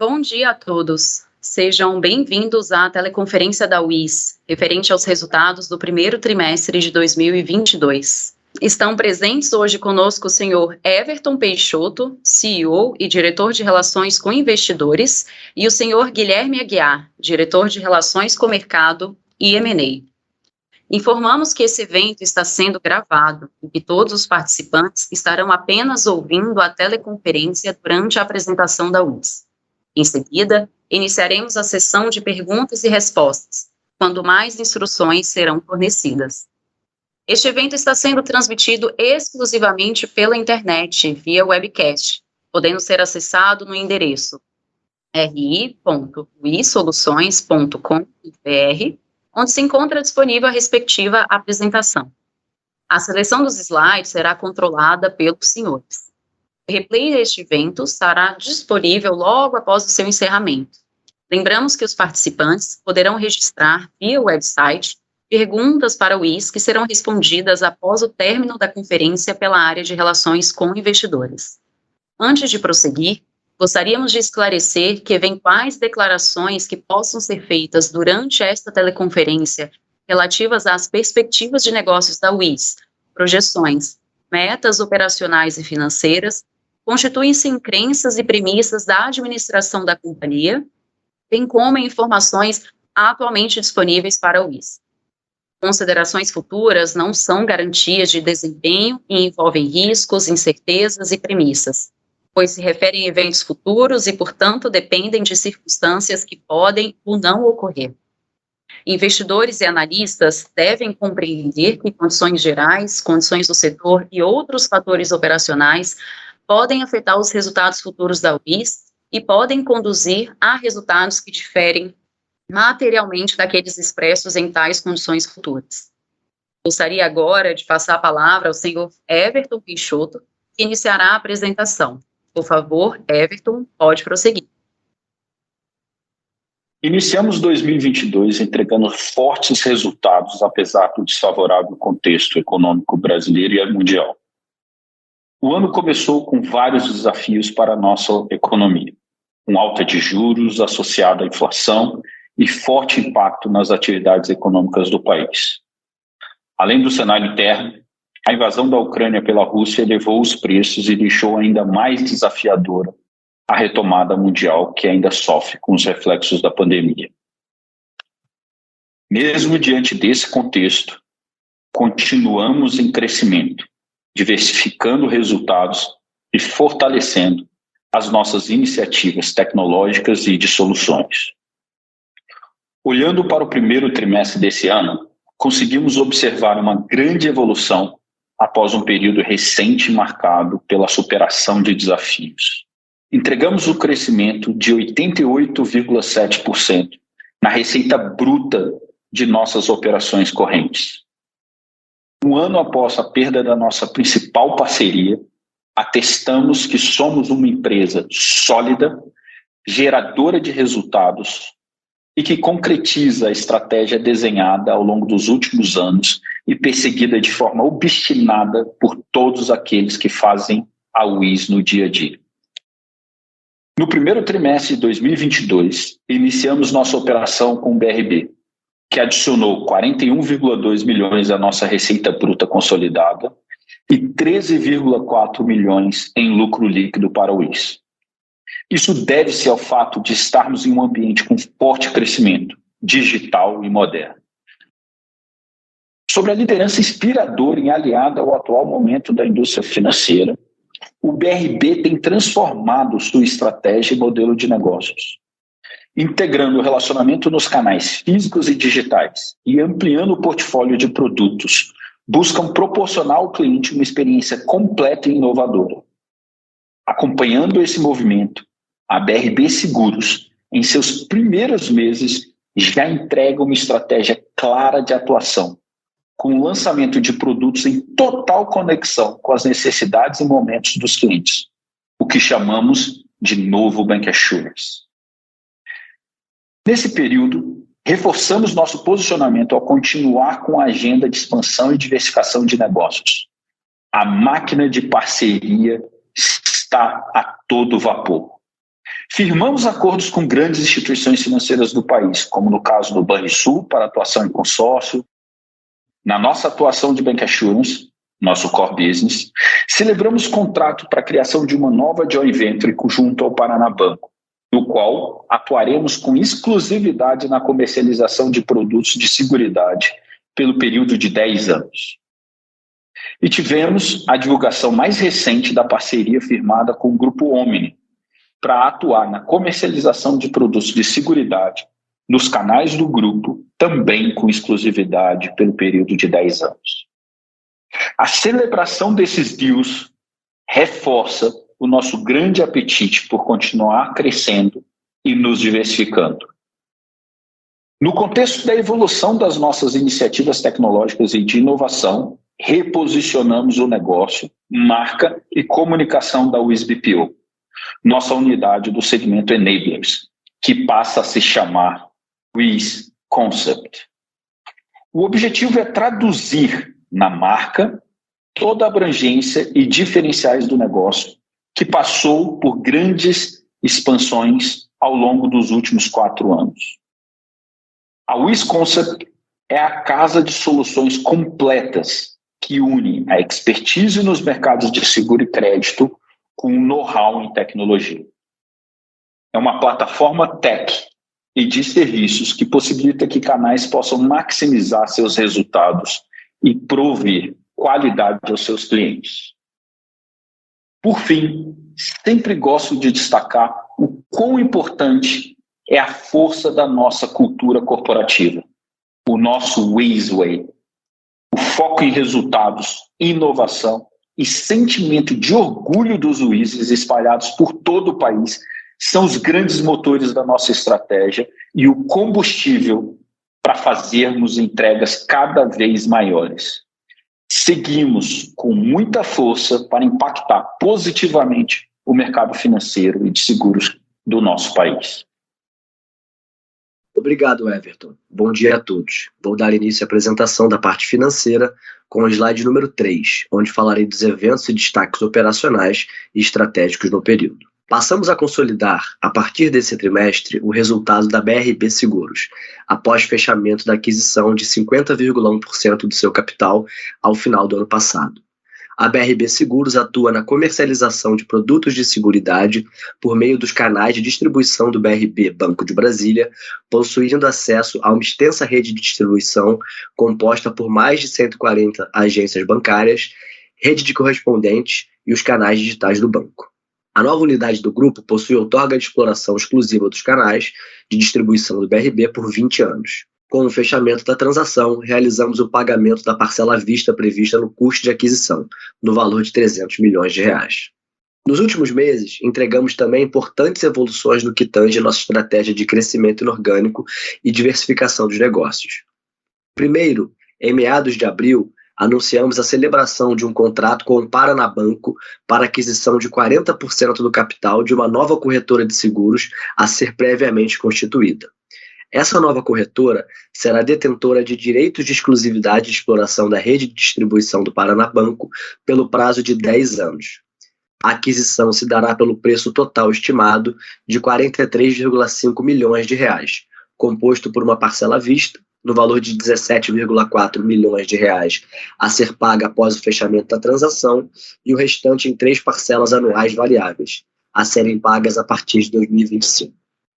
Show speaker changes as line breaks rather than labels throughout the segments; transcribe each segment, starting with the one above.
Bom dia a todos. Sejam bem-vindos à teleconferência da UIS, referente aos resultados do primeiro trimestre de 2022. Estão presentes hoje conosco o senhor Everton Peixoto, CEO e diretor de Relações com Investidores, e o senhor Guilherme Aguiar, diretor de Relações com Mercado e M&A. Informamos que esse evento está sendo gravado e que todos os participantes estarão apenas ouvindo a teleconferência durante a apresentação da UIS. Em seguida, iniciaremos a sessão de perguntas e respostas, quando mais instruções serão fornecidas. Este evento está sendo transmitido exclusivamente pela internet, via webcast, podendo ser acessado no endereço ri.uisoluções.com.br, onde se encontra disponível a respectiva apresentação. A seleção dos slides será controlada pelos senhores. O replay deste evento estará disponível logo após o seu encerramento. Lembramos que os participantes poderão registrar via website perguntas para o UIS que serão respondidas após o término da conferência pela área de Relações com Investidores. Antes de prosseguir, gostaríamos de esclarecer que eventuais declarações que possam ser feitas durante esta teleconferência relativas às perspectivas de negócios da UIS, projeções, metas operacionais e financeiras, constituem-se em crenças e premissas da administração da companhia, bem como em informações atualmente disponíveis para a UIS. Considerações futuras não são garantias de desempenho e envolvem riscos, incertezas e premissas, pois se referem a eventos futuros e, portanto, dependem de circunstâncias que podem ou não ocorrer. Investidores e analistas devem compreender que condições gerais, condições do setor e outros fatores operacionais podem afetar os resultados futuros da UIS e podem conduzir a resultados que diferem materialmente daqueles expressos em tais condições futuras. Gostaria agora de passar a palavra ao senhor Everton Peixoto, que iniciará a apresentação. Por favor, Everton, pode prosseguir.
Iniciamos 2022 entregando fortes resultados, apesar do desfavorável contexto econômico brasileiro e mundial. O ano começou com vários desafios para a nossa economia, com alta de juros associada à inflação e forte impacto nas atividades econômicas do país. Além do cenário interno, a invasão da Ucrânia pela Rússia elevou os preços e deixou ainda mais desafiadora a retomada mundial, que ainda sofre com os reflexos da pandemia. Mesmo diante desse contexto, continuamos em crescimento, diversificando resultados e fortalecendo as nossas iniciativas tecnológicas e de soluções. Olhando para o primeiro trimestre desse ano, conseguimos observar uma grande evolução após um período recente marcado pela superação de desafios. Entregamos o crescimento de 88,7% na receita bruta de nossas operações correntes. Um ano após a perda da nossa principal parceria, atestamos que somos uma empresa sólida, geradora de resultados e que concretiza a estratégia desenhada ao longo dos últimos anos e perseguida de forma obstinada por todos aqueles que fazem a UIS no dia a dia. No primeiro trimestre de 2022, iniciamos nossa operação com o BRB, que adicionou 41,2 milhões à nossa receita bruta consolidada e 13,4 milhões em lucro líquido para a UIS. Isso deve-se ao fato de estarmos em um ambiente com forte crescimento, digital e moderno. Sobre a liderança inspiradora e aliada ao atual momento da indústria financeira, o BRB tem transformado sua estratégia e modelo de negócios, integrando o relacionamento nos canais físicos e digitais e ampliando o portfólio de produtos, buscam proporcionar ao cliente uma experiência completa e inovadora. Acompanhando esse movimento, a BRB Seguros, em seus primeiros meses, já entrega uma estratégia clara de atuação, com o lançamento de produtos em total conexão com as necessidades e momentos dos clientes, o que chamamos de novo Bancassurance. Nesse período, reforçamos nosso posicionamento ao continuar com a agenda de expansão e diversificação de negócios. A máquina de parceria está a todo vapor. Firmamos acordos com grandes instituições financeiras do país, como no caso do Banrisul, para atuação em consórcio. Na nossa atuação de bancassurance, nosso core business, celebramos contrato para a criação de uma nova joint venture junto ao Paraná Banco, no qual atuaremos com exclusividade na comercialização de produtos de seguridade pelo período de 10 anos. E tivemos a divulgação mais recente da parceria firmada com o Grupo Omni, para atuar na comercialização de produtos de seguridade nos canais do grupo, também com exclusividade pelo período de 10 anos. A celebração desses deals reforça o nosso grande apetite por continuar crescendo e nos diversificando. No contexto da evolução das nossas iniciativas tecnológicas e de inovação, reposicionamos o negócio, marca e comunicação da WizBPO, nossa unidade do segmento Enablers, que passa a se chamar Wiz Concept. O objetivo é traduzir na marca toda a abrangência e diferenciais do negócio, que passou por grandes expansões ao longo dos últimos 4 anos. A Wiz Concept é a casa de soluções completas que une a expertise nos mercados de seguro e crédito com o know-how em tecnologia. É uma plataforma tech e de serviços que possibilita que canais possam maximizar seus resultados e prover qualidade aos seus clientes. Por fim, sempre gosto de destacar o quão importante é a força da nossa cultura corporativa, o nosso Wizway, o foco em resultados, inovação e sentimento de orgulho dos Wizes espalhados por todo o país são os grandes motores da nossa estratégia e o combustível para fazermos entregas cada vez maiores. Seguimos com muita força para impactar positivamente o mercado financeiro e de seguros do nosso país.
Obrigado, Everton. Bom dia a todos. Vou dar início à apresentação da parte financeira com o slide número 3, onde falarei dos eventos e destaques operacionais e estratégicos no período. Passamos a consolidar, a partir desse trimestre, o resultado da BRB Seguros, após fechamento da aquisição de 50,1% do seu capital ao final do ano passado. A BRB Seguros atua na comercialização de produtos de seguridade por meio dos canais de distribuição do BRB Banco de Brasília, possuindo acesso a uma extensa rede de distribuição composta por mais de 140 agências bancárias, rede de correspondentes e os canais digitais do banco. A nova unidade do grupo possui outorga de exploração exclusiva dos canais de distribuição do BRB por 20 anos. Com o fechamento da transação, realizamos o pagamento da parcela à vista prevista no custo de aquisição, no valor de R$300 milhões. Nos últimos meses, entregamos também importantes evoluções no que tange nossa estratégia de crescimento inorgânico e diversificação dos negócios. Primeiro, em meados de abril, anunciamos a celebração de um contrato com o Paraná Banco para aquisição de 40% do capital de uma nova corretora de seguros a ser previamente constituída. Essa nova corretora será detentora de direitos de exclusividade de exploração da rede de distribuição do Paraná Banco pelo prazo de 10 anos. A aquisição se dará pelo preço total estimado de R$43,5 milhões, composto por uma parcela à vista, no valor de R$17,4 milhões a ser paga após o fechamento da transação e o restante em 3 parcelas anuais variáveis, a serem pagas a partir de 2025.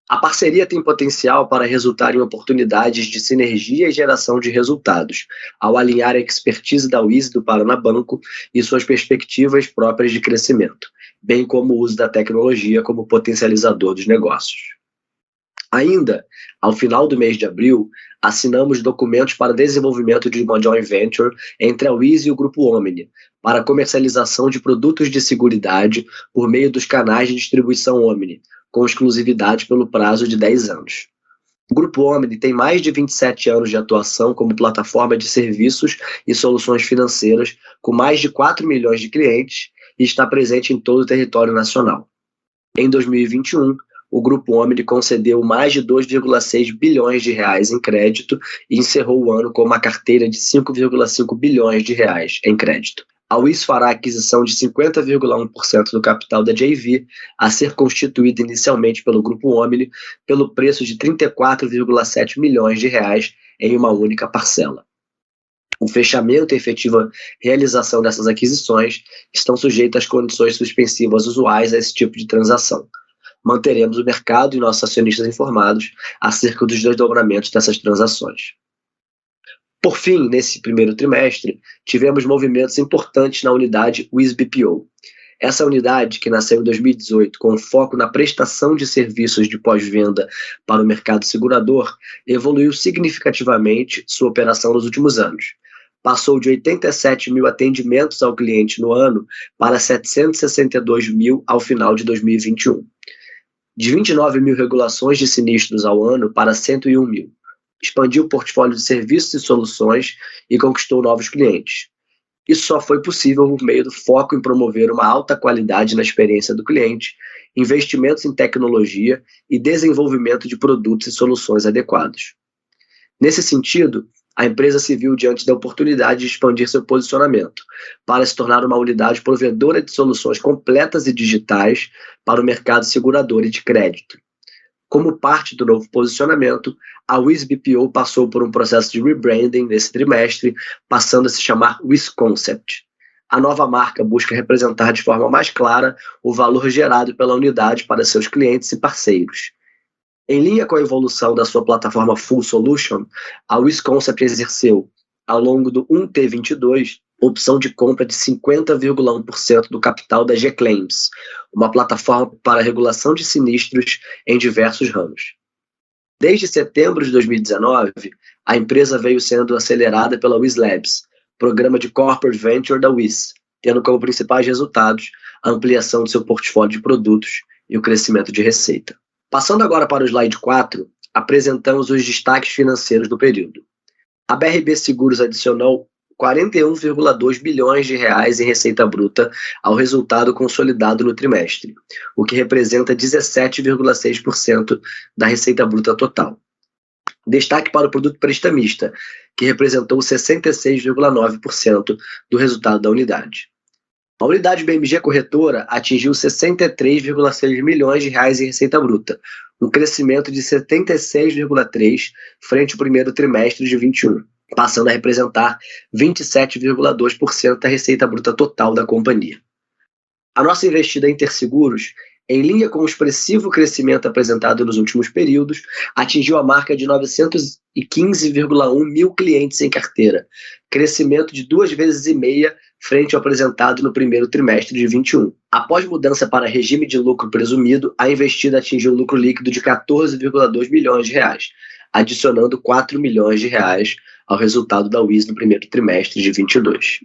A parceria tem potencial para resultar em oportunidades de sinergia e geração de resultados, ao alinhar a expertise da Wiz do Paraná Banco e suas perspectivas próprias de crescimento, bem como o uso da tecnologia como potencializador dos negócios. Ainda, ao final do mês de abril, assinamos documentos para desenvolvimento de uma joint venture entre a Wiz e o Grupo Omni, para comercialização de produtos de seguridade por meio dos canais de distribuição Omni, com exclusividade pelo prazo de 10 anos. O Grupo Omni tem mais de 27 anos de atuação como plataforma de serviços e soluções financeiras, com mais de 4 milhões de clientes e está presente em todo o território nacional. Em 2021, o Grupo Omni concedeu mais de R$2,6 bilhões em crédito e encerrou o ano com uma carteira de R$5,5 bilhões em crédito. A Wiz fará a aquisição de 50,1% do capital da JV, a ser constituída inicialmente pelo Grupo Omni, pelo preço de 34,7 milhões de reais em uma única parcela. O fechamento e efetiva realização dessas aquisições estão sujeitas às condições suspensivas usuais a esse tipo de transação. Manteremos o mercado e nossos acionistas informados acerca dos desdobramentos dessas transações. Por fim, nesse primeiro trimestre, tivemos movimentos importantes na unidade Wiz BPO. Essa unidade, que nasceu em 2018 com foco na prestação de serviços de pós-venda para o mercado segurador, evoluiu significativamente sua operação nos últimos anos. Passou de 87 mil atendimentos ao cliente no ano para 762 mil ao final de 2021. De 29 mil regulações de sinistros ao ano para 101 mil. Expandiu o portfólio de serviços e soluções e conquistou novos clientes. Isso só foi possível por meio do foco em promover uma alta qualidade na experiência do cliente, investimentos em tecnologia e desenvolvimento de produtos e soluções adequados. Nesse sentido, a empresa se viu diante da oportunidade de expandir seu posicionamento para se tornar uma unidade provedora de soluções completas e digitais para o mercado segurador e de crédito. Como parte do novo posicionamento, a Wiz BPO passou por um processo de rebranding nesse trimestre, passando a se chamar Wiz Concept. A nova marca busca representar de forma mais clara o valor gerado pela unidade para seus clientes e parceiros. Em linha com a evolução da sua plataforma Full Solution, a Wiz Concept exerceu, ao longo do 1T22, opção de compra de 50,1% do capital da G-Claims, uma plataforma para regulação de sinistros em diversos ramos. Desde setembro de 2019, a empresa veio sendo acelerada pela Wiz Labs, programa de Corporate Venture da Wiz, tendo como principais resultados a ampliação do seu portfólio de produtos e o crescimento de receita. Passando agora para o slide 4, apresentamos os destaques financeiros do período. A BRB Seguros adicionou 41,2 bilhões de reais em receita bruta ao resultado consolidado no trimestre, o que representa 17,6% da receita bruta total. Destaque para o produto prestamista, que representou 66,9% do resultado da unidade. A unidade BMG Corretora atingiu 63,6 milhões de reais em receita bruta, um crescimento de 76,3% frente ao primeiro trimestre de 2021. Passando a representar 27,2% da receita bruta total da companhia. A nossa investida em Interseguros, em linha com o expressivo crescimento apresentado nos últimos períodos, atingiu a marca de 915,1 mil clientes em carteira, crescimento de 2,5 vezes frente ao apresentado no primeiro trimestre de 2021. Após mudança para regime de lucro presumido, a investida atingiu lucro líquido de 14,2 milhões de reais, adicionando 4 milhões de reais ao resultado da Wiz no primeiro trimestre de 2022.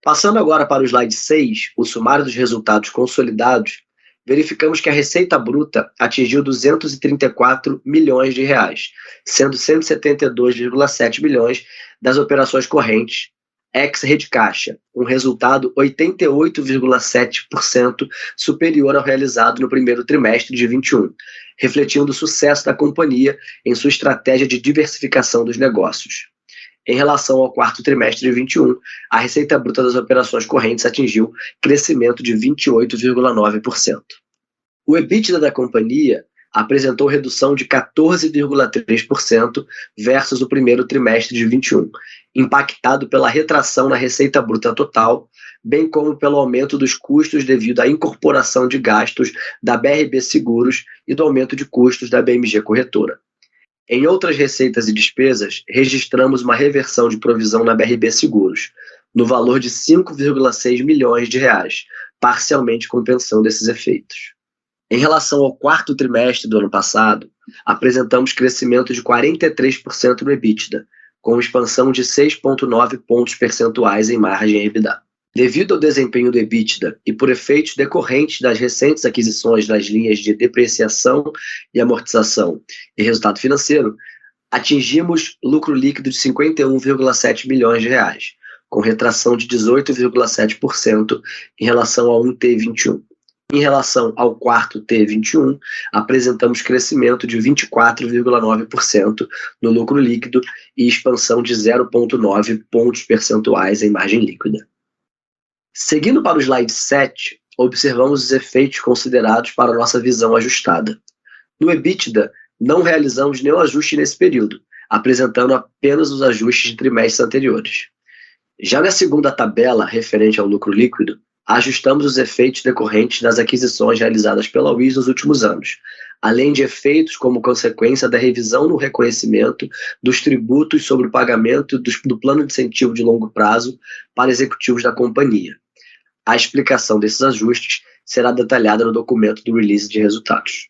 Passando agora para o slide 6, o sumário dos resultados consolidados, verificamos que a receita bruta atingiu 234 milhões de reais, sendo 172,7 milhões das operações correntes, ex-rede caixa, um resultado 88,7% superior ao realizado no primeiro trimestre de 2021, refletindo o sucesso da companhia em sua estratégia de diversificação dos negócios. Em relação ao quarto trimestre de 2021, a receita bruta das operações correntes atingiu crescimento de 28,9%. O EBITDA da companhia apresentou redução de 14,3% versus o primeiro trimestre de 2021, impactado pela retração na receita bruta total, bem como pelo aumento dos custos devido à incorporação de gastos da BRB Seguros e do aumento de custos da BMG Corretora. Em outras receitas e despesas, registramos uma reversão de provisão na BRB Seguros, no valor de 5,6 milhões de reais, parcialmente compensando esses efeitos. Em relação ao quarto trimestre do ano passado, apresentamos crescimento de 43% no EBITDA, com expansão de 6,9 pontos percentuais em margem EBITDA. Devido ao desempenho do EBITDA e por efeitos decorrentes das recentes aquisições das linhas de depreciação e amortização e resultado financeiro, atingimos lucro líquido de 51,7 milhões de reais, com retração de 18,7% em relação ao 1T21. Em relação ao quarto T21, apresentamos crescimento de 24,9% no lucro líquido e expansão de 0,9 pontos percentuais em margem líquida. Seguindo para o slide 7, observamos os efeitos considerados para a nossa visão ajustada. No EBITDA, não realizamos nenhum ajuste nesse período, apresentando apenas os ajustes de trimestres anteriores. Já na segunda tabela, referente ao lucro líquido, ajustamos os efeitos decorrentes das aquisições realizadas pela UIS nos últimos anos, além de efeitos como consequência da revisão no reconhecimento dos tributos sobre o pagamento do plano de incentivo de longo prazo para executivos da companhia. A explicação desses ajustes será detalhada no documento do release de resultados.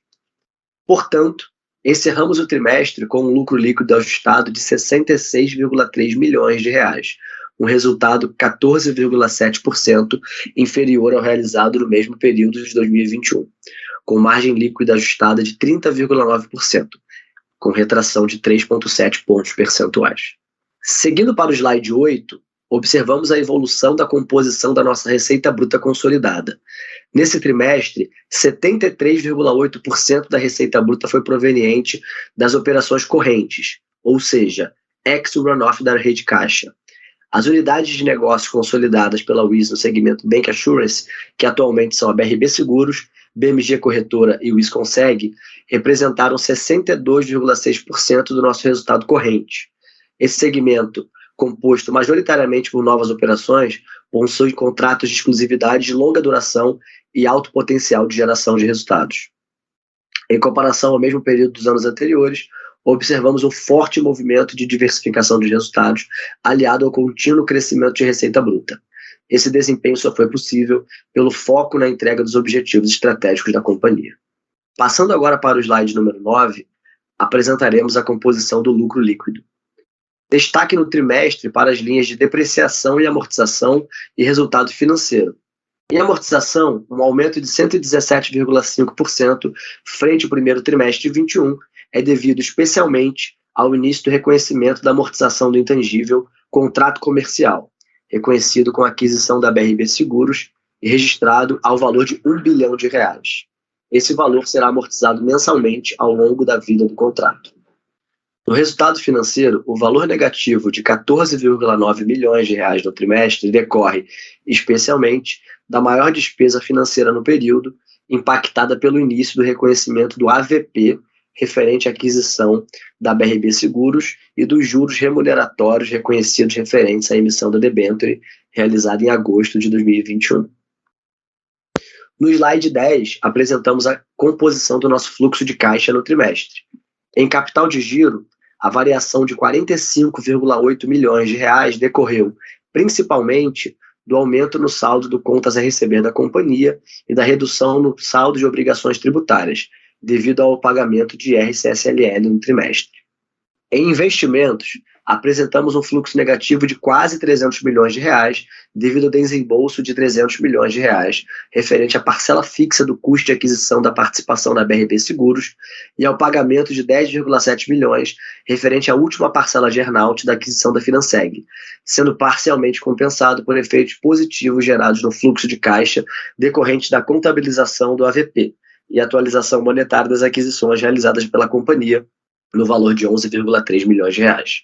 Portanto, encerramos o trimestre com um lucro líquido ajustado de 66,3 milhões de reais, um resultado 14,7% inferior ao realizado no mesmo período de 2021, com margem líquida ajustada de 30,9%, com retração de 3,7 pontos percentuais. Seguindo para o slide 8, observamos a evolução da composição da nossa receita bruta consolidada. Nesse trimestre, 73,8% da receita bruta foi proveniente das operações correntes, ou seja, ex-runoff da rede caixa. As unidades de negócio consolidadas pela UIS no segmento Bank Assurance, que atualmente são a BRB Seguros, BMG Corretora e UIS Conseg, representaram 62,6% do nosso resultado corrente. Esse segmento, composto majoritariamente por novas operações, possui contratos de exclusividade de longa duração e alto potencial de geração de resultados. Em comparação ao mesmo período dos anos anteriores, observamos um forte movimento de diversificação de resultados, aliado ao contínuo crescimento de receita bruta. Esse desempenho só foi possível pelo foco na entrega dos objetivos estratégicos da companhia. Passando agora para o slide número 9, apresentaremos a composição do lucro líquido. Destaque no trimestre para as linhas de depreciação e amortização e resultado financeiro. Em amortização, um aumento de 117,5% frente ao primeiro trimestre de 2021 é devido especialmente ao início do reconhecimento da amortização do intangível contrato comercial, reconhecido com a aquisição da BRB Seguros e registrado ao valor de R$ 1 bilhão. Esse valor será amortizado mensalmente ao longo da vida do contrato. No resultado financeiro, o valor negativo de 14,9 milhões de reais no trimestre decorre, especialmente, da maior despesa financeira no período, impactada pelo início do reconhecimento do AVP, referente à aquisição da BRB Seguros, e dos juros remuneratórios reconhecidos referentes à emissão da debênture, realizada em agosto de 2021. No slide 10, apresentamos a composição do nosso fluxo de caixa no trimestre. Em capital de giro, a variação de 45,8 milhões de reais decorreu, principalmente, do aumento no saldo do contas a receber da companhia e da redução no saldo de obrigações tributárias, devido ao pagamento de IR/CSLL no trimestre. Em investimentos, apresentamos um fluxo negativo de quase 300 milhões de reais, devido ao desembolso de 300 milhões de reais, referente à parcela fixa do custo de aquisição da participação da BRB Seguros, e ao pagamento de 10,7 milhões, referente à última parcela de earn-out da aquisição da Finanseg, sendo parcialmente compensado por efeitos positivos gerados no fluxo de caixa decorrente da contabilização do AVP, e atualização monetária das aquisições realizadas pela companhia, no valor de 11,3 milhões de reais.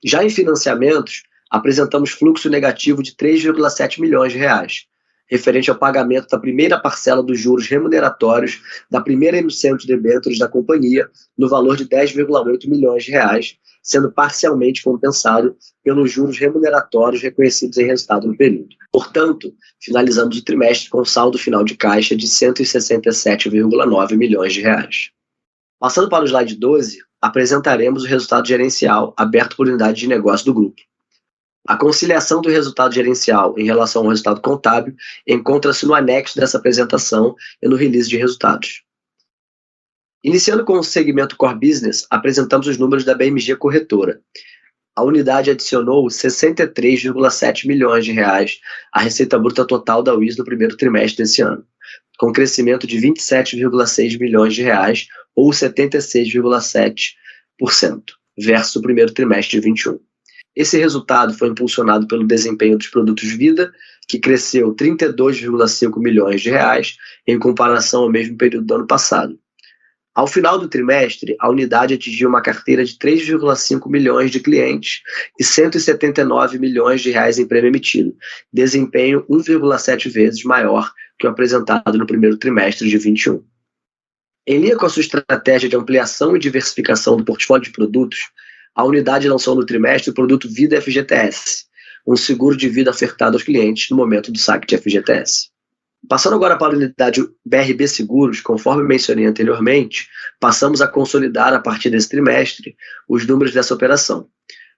Já em financiamentos, apresentamos fluxo negativo de 3,7 milhões de reais, referente ao pagamento da primeira parcela dos juros remuneratórios da primeira emissão de debêntures da companhia, no valor de 10,8 milhões de reais, sendo parcialmente compensado pelos juros remuneratórios reconhecidos em resultado no período. Portanto, finalizamos o trimestre com saldo final de caixa de 167,9 milhões de reais. Passando para o slide 12, apresentaremos o resultado gerencial aberto por unidade de negócio do grupo. A conciliação do resultado gerencial em relação ao resultado contábil encontra-se no anexo dessa apresentação e no release de resultados. Iniciando com o segmento Core Business, apresentamos os números da BMG Corretora. A unidade adicionou 63,7 milhões de reais à receita bruta total da UIS no primeiro trimestre desse ano, com crescimento de 27,6 milhões de reais, ou 76,7%, versus o primeiro trimestre de 21. Esse resultado foi impulsionado pelo desempenho dos produtos Vida, que cresceu 32,5 milhões de reais em comparação ao mesmo período do ano passado. Ao final do trimestre, a unidade atingiu uma carteira de 3,5 milhões de clientes e 179 milhões de reais em prêmio emitido, desempenho 1,7 vezes maior que o apresentado no primeiro trimestre de 21. Em linha com a sua estratégia de ampliação e diversificação do portfólio de produtos, a unidade lançou no trimestre o produto Vida FGTS, um seguro de vida ofertado aos clientes no momento do saque de FGTS. Passando agora para a unidade BRB Seguros, conforme mencionei anteriormente, passamos a consolidar a partir desse trimestre os números dessa operação.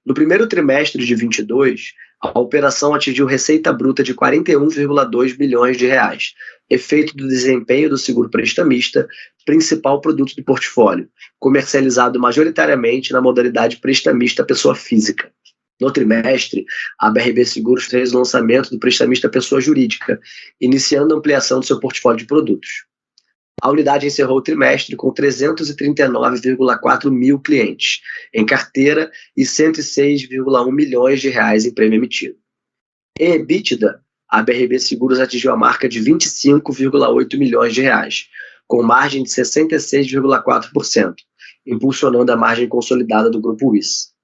No primeiro trimestre de 22, a operação atingiu receita bruta de 41,2 bilhões de reais, efeito do desempenho do seguro prestamista, principal produto do portfólio, comercializado majoritariamente na modalidade prestamista pessoa física. No trimestre, a BRB Seguros fez o lançamento do prestamista pessoa jurídica, iniciando a ampliação do seu portfólio de produtos. A unidade encerrou o trimestre com 339,4 mil clientes em carteira e 106,1 milhões de reais em prêmio emitido. Em EBITDA, a BRB Seguros atingiu a marca de 25,8 milhões de reais, com margem de 66,4%, impulsionando a margem consolidada do Grupo WIS.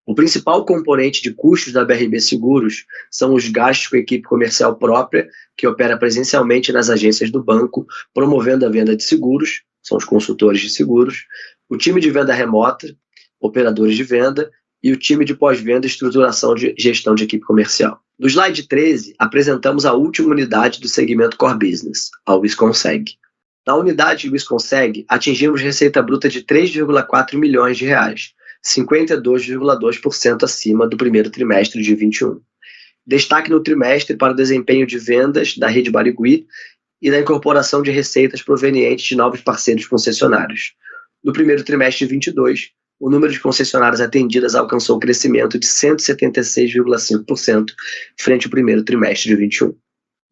O principal componente de custos da BRB Seguros são os gastos com a equipe comercial própria, que opera presencialmente nas agências do banco, promovendo a venda de seguros, são os consultores de seguros, o time de venda remota, operadores de venda, e o time de pós-venda e estruturação de gestão de equipe comercial. No slide 13, apresentamos a última unidade do segmento Core Business, a WISconseg. Na unidade WISconseg, atingimos receita bruta de 3,4 milhões de reais, 52,2% acima do primeiro trimestre de 21. Destaque no trimestre para o desempenho de vendas da rede Barigui e da incorporação de receitas provenientes de novos parceiros concessionários. No primeiro trimestre de 22, o número de concessionárias atendidas alcançou crescimento de 176,5% frente ao primeiro trimestre de 21.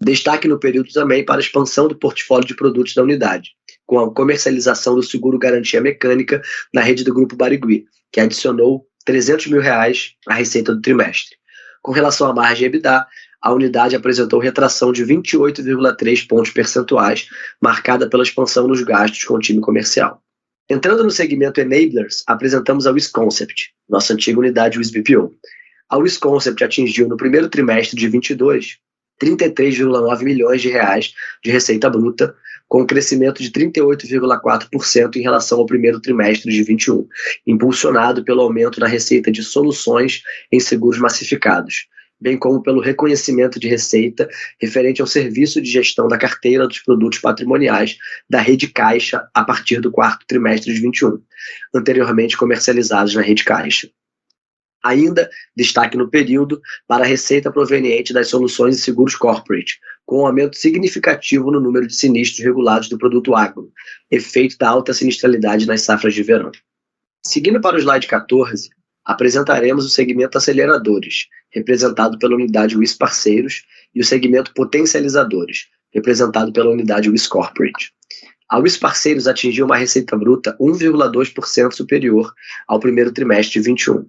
Destaque no período também para a expansão do portfólio de produtos da unidade, com a comercialização do seguro garantia mecânica na rede do Grupo Barigui, que adicionou 300 mil reais à receita do trimestre. Com relação à margem EBITDA, a unidade apresentou retração de 28,3 pontos percentuais, marcada pela expansão nos gastos com o time comercial. Entrando no segmento Enablers, apresentamos a WISconcept, nossa antiga unidade WISBPO. A WISconcept atingiu no primeiro trimestre de 22 33,9 milhões de reais de receita bruta, com um crescimento de 38,4% em relação ao primeiro trimestre de 21, impulsionado pelo aumento na receita de soluções em seguros massificados, bem como pelo reconhecimento de receita referente ao serviço de gestão da carteira dos produtos patrimoniais da Rede Caixa a partir do quarto trimestre de 21, anteriormente comercializados na Rede Caixa. Ainda destaque no período para a receita proveniente das soluções de seguros corporate, com um aumento significativo no número de sinistros regulados do produto agro, efeito da alta sinistralidade nas safras de verão. Seguindo para o slide 14, apresentaremos o segmento aceleradores, representado pela unidade WIS Parceiros, e o segmento potencializadores, representado pela unidade WIS Corporate. A WIS Parceiros atingiu uma receita bruta 1,2% superior ao primeiro trimestre de 21.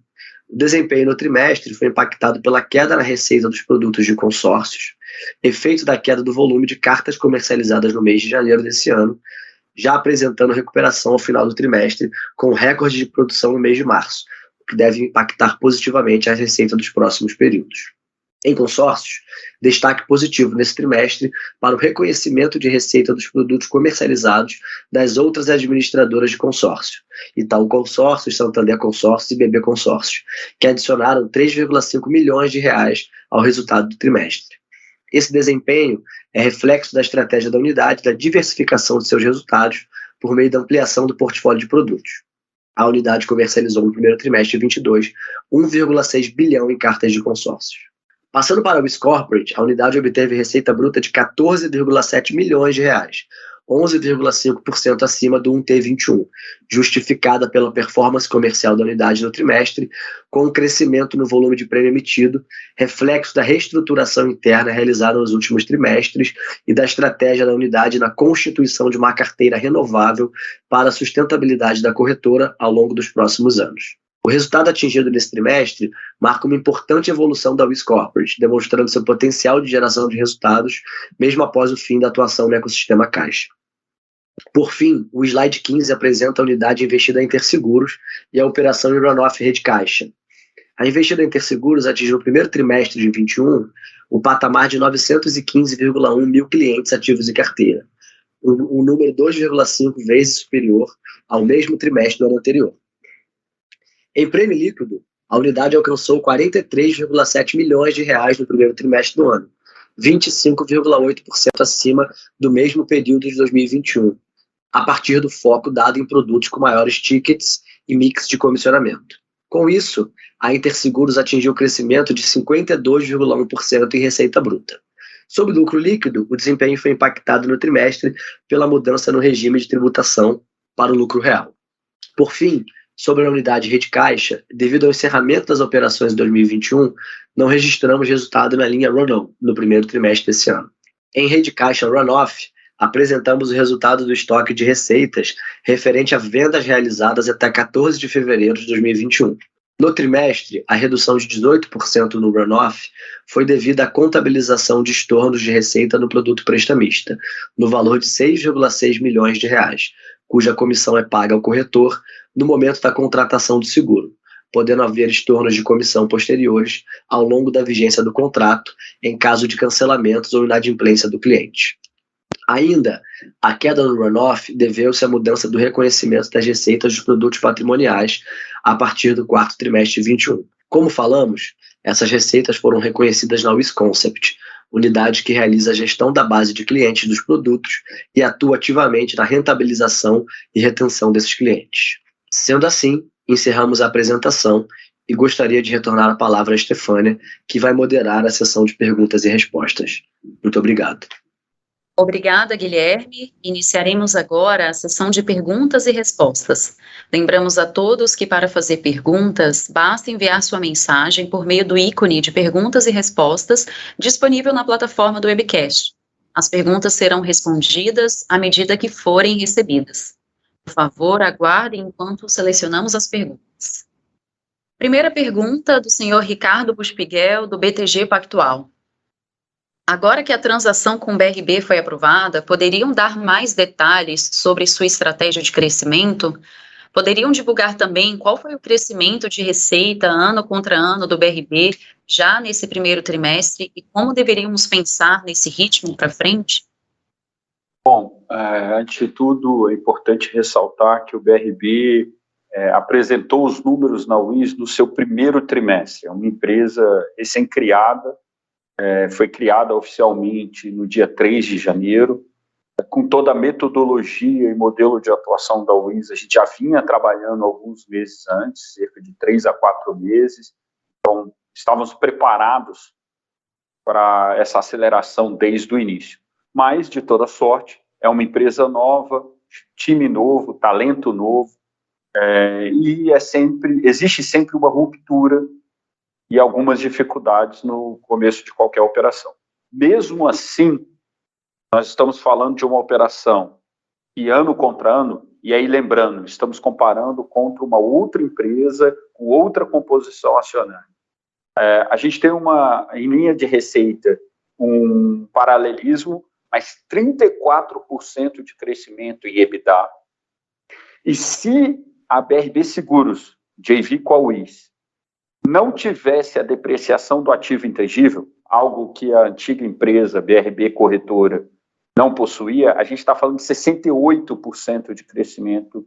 O desempenho no trimestre foi impactado pela queda na receita dos produtos de consórcios, efeito da queda do volume de cartas comercializadas no mês de janeiro desse ano, já apresentando recuperação ao final do trimestre, com recorde de produção no mês de março, o que deve impactar positivamente a receita dos próximos períodos. Em consórcios, destaque positivo nesse trimestre para o reconhecimento de receita dos produtos comercializados das outras administradoras de consórcio, Itaú Consórcios, Santander Consórcios e BB Consórcios, que adicionaram 3,5 milhões de reais ao resultado do trimestre. Esse desempenho é reflexo da estratégia da unidade da diversificação de seus resultados por meio da ampliação do portfólio de produtos. A unidade comercializou no primeiro trimestre de 22 1,6 bilhão em cartas de consórcios. Passando para a WIS Corporate, a unidade obteve receita bruta de 14,7 milhões de reais, 11,5% acima do 1T21, justificada pela performance comercial da unidade no trimestre, com um crescimento no volume de prêmio emitido, reflexo da reestruturação interna realizada nos últimos trimestres e da estratégia da unidade na constituição de uma carteira renovável para a sustentabilidade da corretora ao longo dos próximos anos. O resultado atingido nesse trimestre marca uma importante evolução da WIS Corporate, demonstrando seu potencial de geração de resultados, mesmo após o fim da atuação no ecossistema Caixa. Por fim, o slide 15 apresenta a unidade investida em Interseguros e a operação em runoff rede caixa. A investida em Interseguros atingiu no primeiro trimestre de 2021 o patamar de 915,1 mil clientes ativos em carteira, um número 2,5 vezes superior ao mesmo trimestre do ano anterior. Em prêmio líquido, a unidade alcançou 43,7 milhões de reais no primeiro trimestre do ano, 25,8% acima do mesmo período de 2021, a partir do foco dado em produtos com maiores tickets e mix de comissionamento. Com isso, a Interseguros atingiu crescimento de 52,1% em receita bruta. Sobre lucro líquido, o desempenho foi impactado no trimestre pela mudança no regime de tributação para o lucro real. Por fim, sobre a unidade rede caixa, devido ao encerramento das operações em 2021, não registramos resultado na linha run-on no primeiro trimestre desse ano. Em rede caixa run-off, apresentamos o resultado do estoque de receitas referente a vendas realizadas até 14 de fevereiro de 2021. No trimestre, a redução de 18% no runoff foi devida à contabilização de estornos de receita no produto prestamista, no valor de 6,6 milhões de reais, cuja comissão é paga ao corretor no momento da contratação do seguro, podendo haver estornos de comissão posteriores ao longo da vigência do contrato, em caso de cancelamentos ou inadimplência do cliente. Ainda, a queda no runoff deveu-se à mudança do reconhecimento das receitas dos produtos patrimoniais a partir do quarto trimestre de 2021. Como falamos, essas receitas foram reconhecidas na WizConcept, unidade que realiza a gestão da base de clientes dos produtos e atua ativamente na rentabilização e retenção desses clientes. Sendo assim, encerramos a apresentação e gostaria de retornar a palavra a Estefânia, que vai moderar a sessão de perguntas e respostas. Muito obrigado.
Obrigada, Guilherme. Iniciaremos agora a sessão de perguntas e respostas. Lembramos a todos que para fazer perguntas, basta enviar sua mensagem por meio do ícone de perguntas e respostas disponível na plataforma do webcast. As perguntas serão respondidas à medida que forem recebidas. Por favor, aguardem enquanto selecionamos as perguntas. Primeira pergunta do senhor Ricardo Buspiguel, do BTG Pactual. Agora que a transação com o BRB foi aprovada, poderiam dar mais detalhes sobre sua estratégia de crescimento? Poderiam divulgar também qual foi o crescimento de receita ano contra ano do BRB já nesse primeiro trimestre e como deveríamos pensar nesse ritmo para frente?
Bom, antes de tudo, é importante ressaltar que o BRB apresentou os números na Wiz no seu primeiro trimestre. É uma empresa recém-criada, foi criada oficialmente no dia 3 de janeiro, com toda a metodologia e modelo de atuação da Wiz. A gente já vinha trabalhando alguns meses antes, cerca de 3 a 4 meses, então estávamos preparados para essa aceleração desde o início. Mas, de toda sorte, é uma empresa nova, time novo, talento novo, e existe sempre uma ruptura e algumas dificuldades no começo de qualquer operação. Mesmo assim, nós estamos falando de uma operação que ano contra ano, e aí lembrando, estamos comparando contra uma outra empresa com outra composição acionária. A gente tem em linha de receita um paralelismo, mas 34% de crescimento em EBITDA. E se a BRB Seguros, JV com a Wiz, não tivesse a depreciação do ativo intangível, algo que a antiga empresa BRB Corretora não possuía, a gente está falando de 68% de crescimento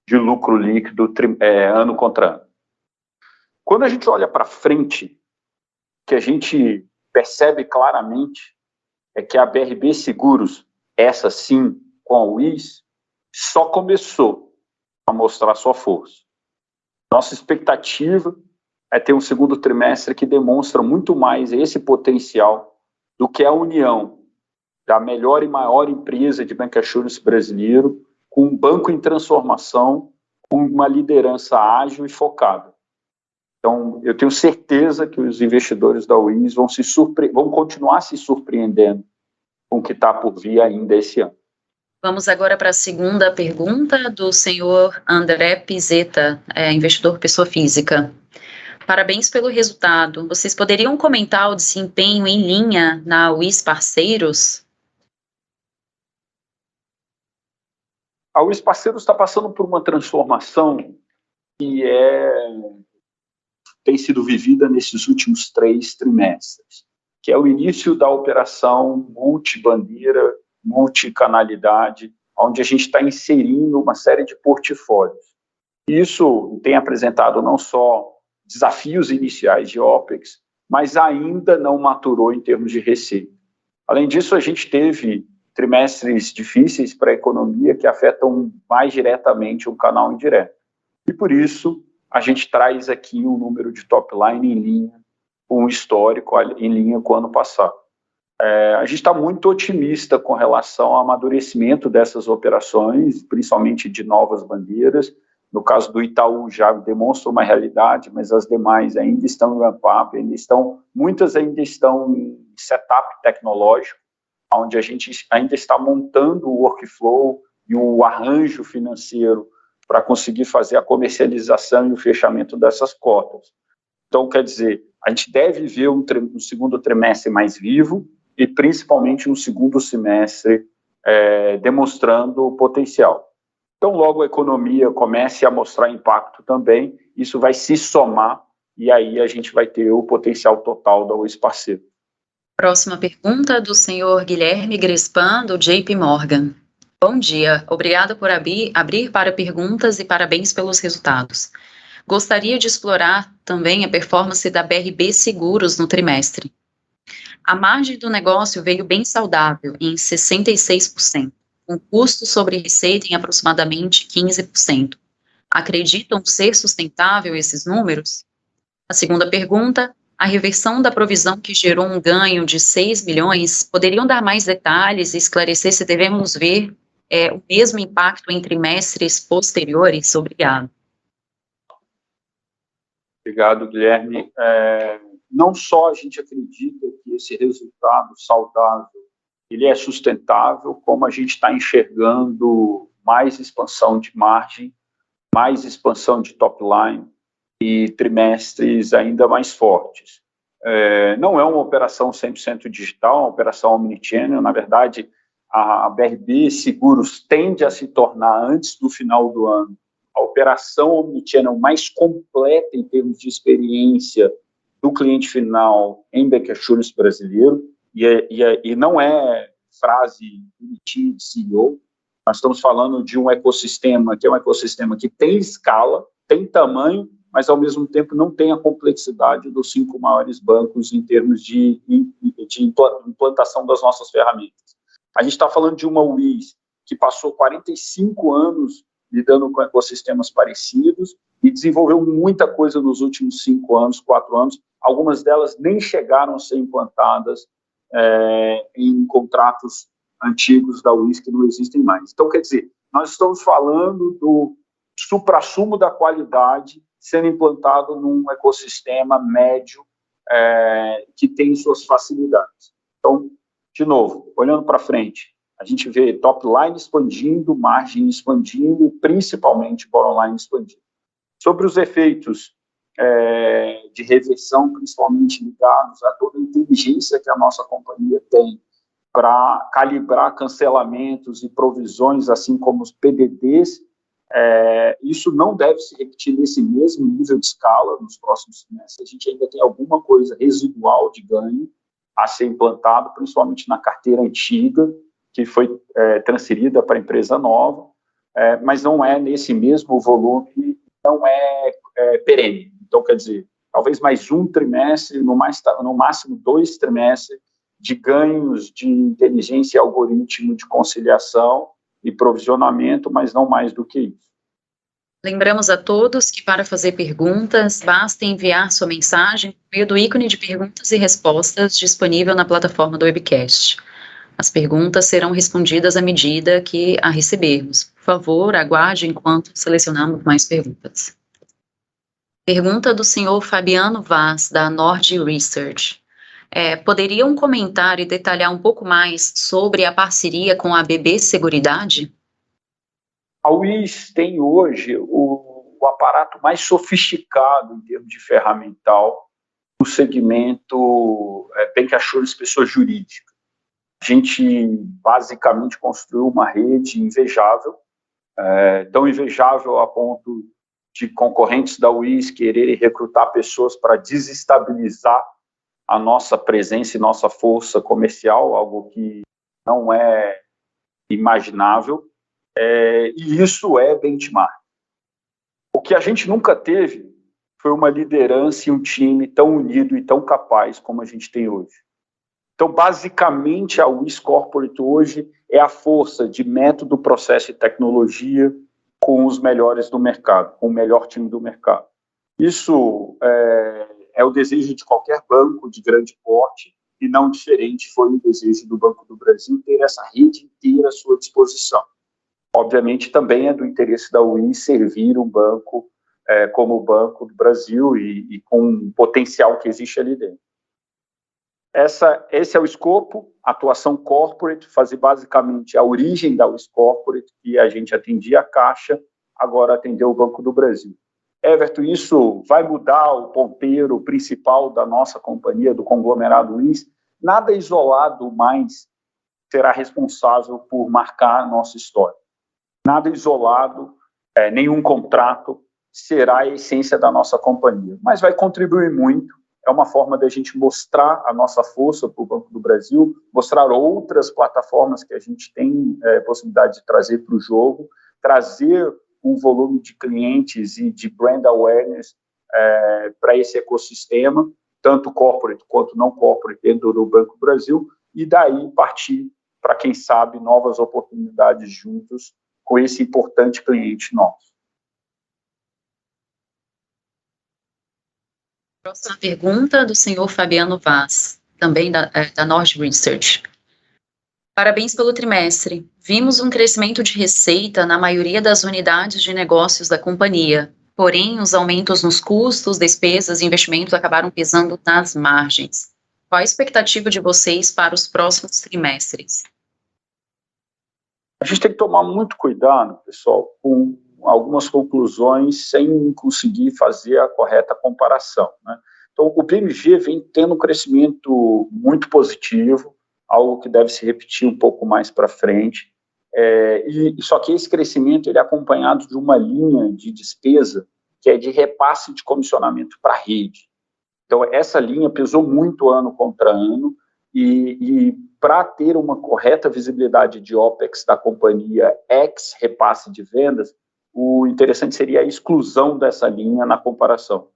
de lucro líquido ano contra ano. Quando a gente olha para frente, que a gente percebe claramente é que a BRB Seguros, essa sim, com a Wiz, só começou a mostrar sua força. Nossa expectativa é ter um segundo trimestre que demonstra muito mais esse potencial do que a união da melhor e maior empresa de bancassurance brasileiro com um banco em transformação, com uma liderança ágil e focada. Então, eu tenho certeza que os investidores da Wiz vão continuar se surpreendendo com o que está por vir ainda esse ano.
Vamos agora para a segunda pergunta do senhor André Pizeta, investidor pessoa física. Parabéns pelo resultado. Vocês poderiam comentar o desempenho em linha na Wiz Parceiros?
A UIS Parceiros está passando por uma transformação que tem sido vivida nesses últimos 3 trimestres, que é o início da operação multibandeira, multicanalidade, onde a gente está inserindo uma série de portfólios. Isso tem apresentado não só desafios iniciais de OPEX, mas ainda não maturou em termos de receita. Além disso, a gente teve trimestres difíceis para a economia que afetam mais diretamente o canal indireto. E por isso, a gente traz aqui um número de top line em linha, um histórico em linha com o ano passado. A gente está muito otimista com relação ao amadurecimento dessas operações, principalmente de novas bandeiras. No caso do Itaú, já demonstra uma realidade, mas as demais ainda estão em ramp-up, muitas ainda estão em setup tecnológico, onde a gente ainda está montando o workflow e o arranjo financeiro para conseguir fazer a comercialização e o fechamento dessas cotas. Então, quer dizer, a gente deve ver um segundo trimestre mais vivo e, principalmente, um segundo semestre demonstrando o potencial. Então, logo a economia comece a mostrar impacto também, isso vai se somar e aí a gente vai ter o potencial total da UIS Parceiro.
Próxima pergunta do senhor Guilherme Grespan, do JP Morgan. Bom dia, obrigada por abrir para perguntas e parabéns pelos resultados. Gostaria de explorar também a performance da BRB Seguros no trimestre. A margem do negócio veio bem saudável, em 66%, com custo sobre receita em aproximadamente 15%. Acreditam ser sustentável esses números? A segunda pergunta, a reversão da provisão que gerou um ganho de 6 milhões, poderiam dar mais detalhes e esclarecer se devemos ver o mesmo impacto em trimestres posteriores? Obrigado.
Obrigado, Guilherme. Não só a gente acredita que esse resultado saudável ele é sustentável, como a gente está enxergando mais expansão de margem, mais expansão de top line e trimestres ainda mais fortes. Não é uma operação 100% digital, é uma operação omnichannel. Na verdade, a BRB Seguros tende a se tornar, antes do final do ano, a operação omnichannel mais completa em termos de experiência do cliente final em bancassurance brasileiro, e não é frase bonitinha de CEO. Nós estamos falando de um ecossistema que é um ecossistema que tem escala, tem tamanho, mas ao mesmo tempo não tem a complexidade dos 5 maiores bancos em termos de implantação das nossas ferramentas. A gente está falando de uma UIS que passou 45 anos lidando com ecossistemas parecidos e desenvolveu muita coisa nos últimos 5 anos, 4 anos. Algumas delas nem chegaram a ser implantadas em contratos antigos da UIS que não existem mais. Então, quer dizer, nós estamos falando do suprassumo da qualidade sendo implantado num ecossistema médio que tem suas facilidades. Então, de novo, olhando para frente, a gente vê top line expandindo, margem expandindo, principalmente bottom line expandindo. Sobre os efeitos de reversão, principalmente ligados a toda a inteligência que a nossa companhia tem para calibrar cancelamentos e provisões, assim como os PDDs, isso não deve se repetir nesse mesmo nível de escala nos próximos semestres. A gente ainda tem alguma coisa residual de ganho a ser implantado, principalmente na carteira antiga, que foi transferida para a empresa nova, mas não é nesse mesmo volume, não é perene. Então, quer dizer, talvez mais um trimestre, no máximo 2 trimestres, de ganhos de inteligência e algoritmo de conciliação e provisionamento, mas não mais do que isso.
Lembramos a todos que para fazer perguntas, basta enviar sua mensagem por meio do ícone de perguntas e respostas disponível na plataforma do webcast. As perguntas serão respondidas à medida que a recebermos. Por favor, aguarde enquanto selecionamos mais perguntas. Pergunta do senhor Fabiano Vaz, da Nord Research. Poderiam comentar e detalhar um pouco mais sobre a parceria com a BB Seguridade?
A UIS tem hoje o aparato mais sofisticado em termos de ferramental no segmento bancassurance pessoa jurídica. A gente basicamente construiu uma rede invejável tão invejável a ponto de concorrentes da UIS quererem recrutar pessoas para desestabilizar a nossa presença e nossa força comercial, algo que não é imaginável, e isso é benchmark. O que a gente nunca teve foi uma liderança e um time tão unido e tão capaz como a gente tem hoje. Então, basicamente, a UIS Corporate hoje é a força de método, processo e tecnologia com os melhores do mercado, com o melhor time do mercado. Isso é o desejo de qualquer banco de grande porte, e não diferente foi o desejo do Banco do Brasil ter essa rede inteira à sua disposição. Obviamente, também é do interesse da UIS servir um banco como o Banco do Brasil e com o potencial que existe ali dentro. Esse é o escopo, atuação corporate, fazer basicamente a origem da UIS Corporate, que a gente atendia a Caixa, agora atendeu o Banco do Brasil. Everton, isso vai mudar o ponteiro principal da nossa companhia, do conglomerado UIS? Nada isolado mais será responsável por marcar a nossa história. Nada isolado, nenhum contrato será a essência da nossa companhia, mas vai contribuir muito. É uma forma da gente mostrar a nossa força para o Banco do Brasil, mostrar outras plataformas que a gente tem possibilidade de trazer para o jogo, trazer um volume de clientes e de brand awareness para esse ecossistema, tanto corporate quanto não corporate dentro do Banco do Brasil, e daí partir para, quem sabe, novas oportunidades juntos com esse importante cliente nosso.
Próxima pergunta do senhor Fabiano Vaz, também da Nord Research. Parabéns pelo trimestre. Vimos um crescimento de receita na maioria das unidades de negócios da companhia, porém os aumentos nos custos, despesas e investimentos acabaram pesando nas margens. Qual a expectativa de vocês para os próximos trimestres?
A gente tem que tomar muito cuidado, pessoal, com algumas conclusões sem conseguir fazer a correta comparação, né? Então, o PMG vem tendo um crescimento muito positivo, algo que deve se repetir um pouco mais para frente, só que esse crescimento ele é acompanhado de uma linha de despesa que é de repasse de comissionamento para a rede. Então, essa linha pesou muito ano contra ano, e para ter uma correta visibilidade de OPEX da companhia ex repasse de vendas, o interessante seria a exclusão dessa linha na comparação.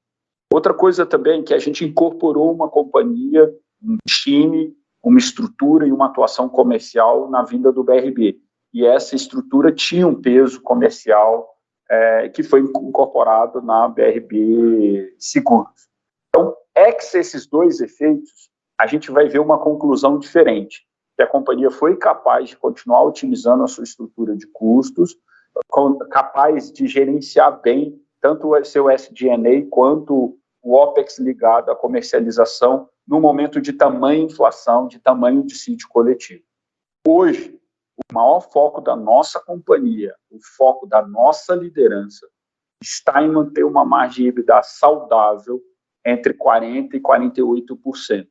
Outra coisa também é que a gente incorporou uma companhia, um time, uma estrutura e uma atuação comercial na vinda do BRB. E essa estrutura tinha um peso comercial que foi incorporado na BRB Seguros. Então, ex esses dois efeitos, a gente vai ver uma conclusão diferente, que a companhia foi capaz de continuar otimizando a sua estrutura de custos, capaz de gerenciar bem tanto o seu SG&A quanto o OPEX ligado à comercialização no momento de tamanha inflação, de tamanho dissídio coletivo. Hoje, o maior foco da nossa companhia, o foco da nossa liderança, está em manter uma margem EBITDA saudável entre 40% e 48%.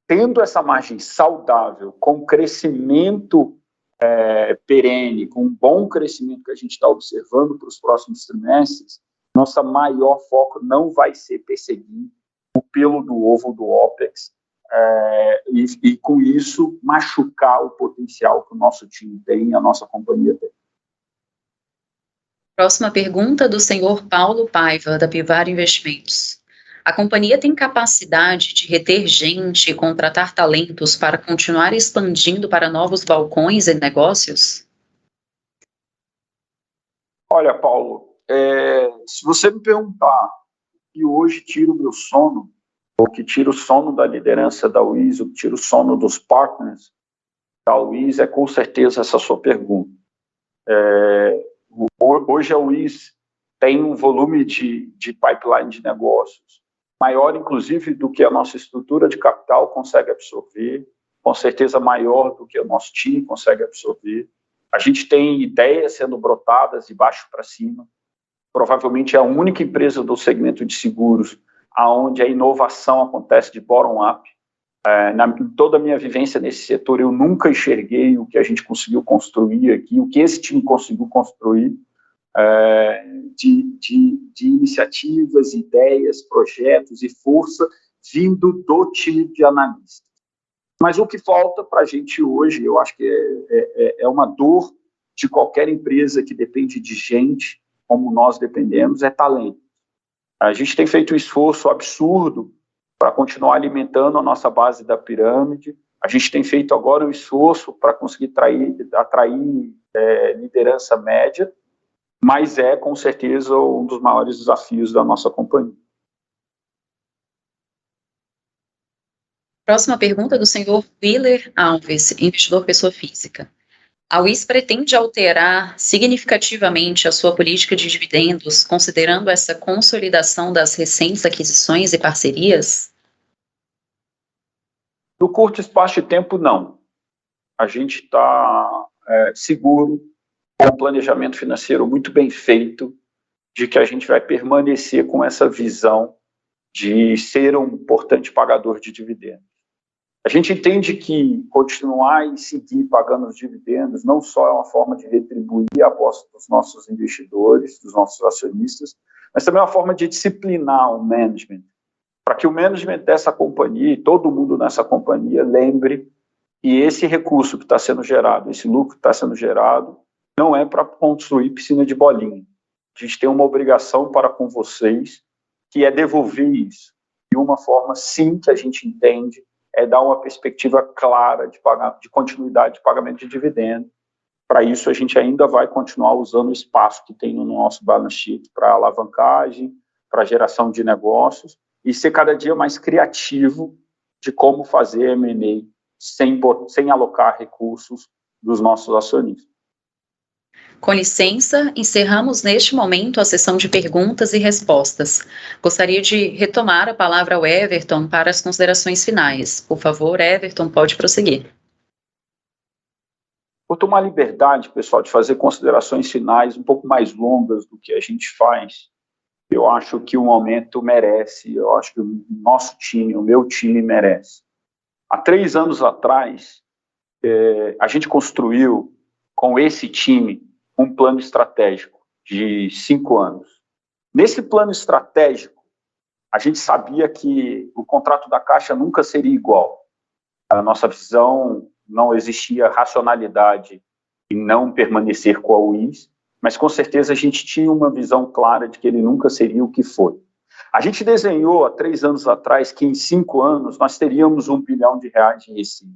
Tendo essa margem saudável, com crescimento perene, com um bom crescimento que a gente está observando para os próximos trimestres, nossa maior foco não vai ser perseguir o pelo do ovo do OPEX e com isso machucar o potencial que o nosso time tem, a nossa companhia tem.
Próxima pergunta do senhor Paulo Paiva, da Pivar Investimentos. A companhia tem capacidade de reter gente e contratar talentos para continuar expandindo para novos balcões e negócios?
Olha, Paulo, se você me perguntar que hoje tira o meu sono, ou que tira o sono da liderança da UIS, ou que tira o sono dos partners da UIS, é com certeza essa sua pergunta. Hoje a UIS tem um volume de pipeline de negócios maior, inclusive, do que a nossa estrutura de capital consegue absorver, com certeza maior do que o nosso time consegue absorver. A gente tem ideias sendo brotadas de baixo para cima. Provavelmente é a única empresa do segmento de seguros onde a inovação acontece de bottom-up. Em toda a minha vivência nesse setor, eu nunca enxerguei o que a gente conseguiu construir aqui, o que esse time conseguiu construir, de iniciativas, ideias, projetos e força vindo do time de analistas. Mas o que falta para a gente hoje, eu acho que é uma dor de qualquer empresa que depende de gente, como nós dependemos, é talento. A gente tem feito um esforço absurdo para continuar alimentando a nossa base da pirâmide. A gente tem feito agora um esforço para conseguir atrair liderança média, mas é, com certeza, um dos maiores desafios da nossa companhia.
Próxima pergunta do senhor Willer Alves, investidor pessoa física. A UIS pretende alterar significativamente a sua política de dividendos, considerando essa consolidação das recentes aquisições e parcerias?
No curto espaço de tempo, não. A gente está seguro, com um planejamento financeiro muito bem feito, de que a gente vai permanecer com essa visão de ser um importante pagador de dividendos. A gente entende que continuar e seguir pagando os dividendos não só é uma forma de retribuir a aposta dos nossos investidores, dos nossos acionistas, mas também é uma forma de disciplinar o management, para que o management dessa companhia e todo mundo nessa companhia lembre que esse recurso que está sendo gerado, esse lucro que está sendo gerado, não é para construir piscina de bolinha. A gente tem uma obrigação para com vocês, que é devolver isso. E uma forma, sim, que a gente entende, é dar uma perspectiva clara de continuidade de pagamento de dividendos. Para isso, a gente ainda vai continuar usando o espaço que tem no nosso balance sheet para alavancagem, para geração de negócios, e ser cada dia mais criativo de como fazer M&A sem alocar recursos dos nossos acionistas.
Com licença, encerramos neste momento a sessão de perguntas e respostas. Gostaria de retomar a palavra ao Everton para as considerações finais. Por favor, Everton, pode prosseguir.
Vou tomar liberdade, pessoal, de fazer considerações finais um pouco mais longas do que a gente faz. Eu acho que o momento merece, eu acho que o nosso time, o meu time merece. Há 3 anos atrás, a gente construiu com esse time um plano estratégico de 5 anos. Nesse plano estratégico, a gente sabia que o contrato da Caixa nunca seria igual. A nossa visão, não existia racionalidade em não permanecer com a UIS, mas com certeza a gente tinha uma visão clara de que ele nunca seria o que foi. A gente desenhou há 3 anos atrás que em 5 anos nós teríamos R$1 bilhão de receita.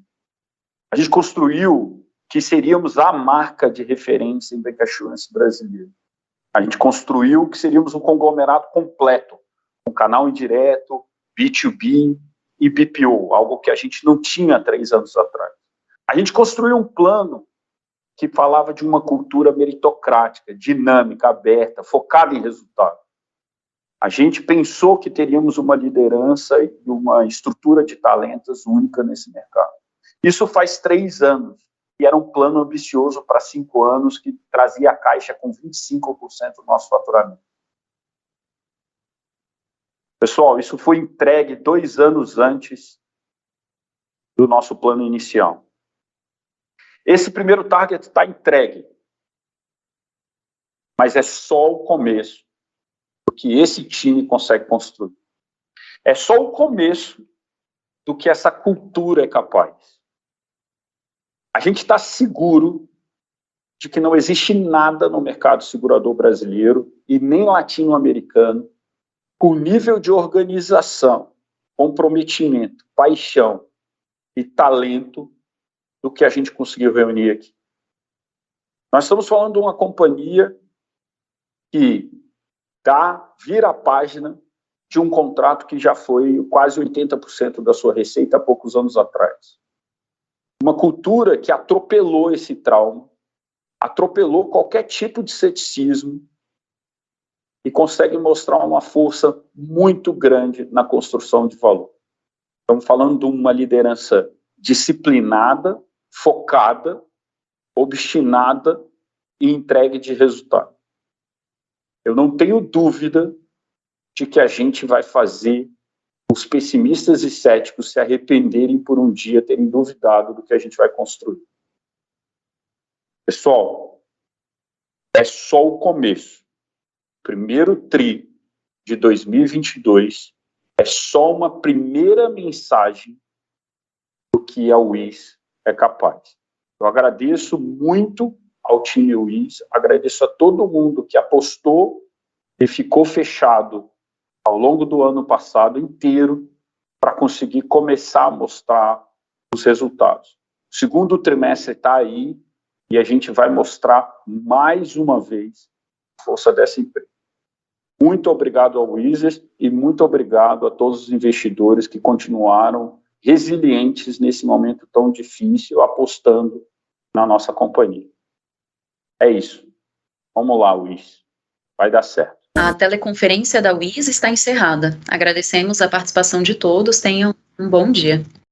A gente construiu que seríamos a marca de referência em bancassurance brasileiro. A gente construiu que seríamos um conglomerado completo, com canal indireto, B2B e BPO, algo que a gente não tinha 3 anos atrás. A gente construiu um plano que falava de uma cultura meritocrática, dinâmica, aberta, focada em resultado. A gente pensou que teríamos uma liderança e uma estrutura de talentos única nesse mercado. Isso faz 3 anos. E era um plano ambicioso para 5 anos, que trazia a Caixa com 25% do nosso faturamento. Pessoal, isso foi entregue 2 anos antes do nosso plano inicial. Esse primeiro target está entregue, mas é só o começo do que esse time consegue construir. É só o começo do que essa cultura é capaz. A gente está seguro de que não existe nada no mercado segurador brasileiro e nem latino-americano com nível de organização, comprometimento, paixão e talento do que a gente conseguiu reunir aqui. Nós estamos falando de uma companhia que vira a página de um contrato que já foi quase 80% da sua receita há poucos anos atrás. Uma cultura que atropelou esse trauma, atropelou qualquer tipo de ceticismo e consegue mostrar uma força muito grande na construção de valor. Estamos falando de uma liderança disciplinada, focada, obstinada e entregue de resultado. Eu não tenho dúvida de que a gente vai fazer os pessimistas e céticos se arrependerem por um dia terem duvidado do que a gente vai construir. Pessoal, é só o começo. Primeiro tri de 2022 é só uma primeira mensagem do que a UIS é capaz. Eu agradeço muito ao time UIS, agradeço a todo mundo que apostou e ficou fechado ao longo do ano passado inteiro para conseguir começar a mostrar os resultados. O segundo trimestre está aí e a gente vai mostrar mais uma vez a força dessa empresa. Muito obrigado ao Wizards e muito obrigado a todos os investidores que continuaram resilientes nesse momento tão difícil, apostando na nossa companhia. É isso. Vamos lá, Wiz. Vai dar certo.
A teleconferência da WIS está encerrada. Agradecemos a participação de todos. Tenham um bom dia.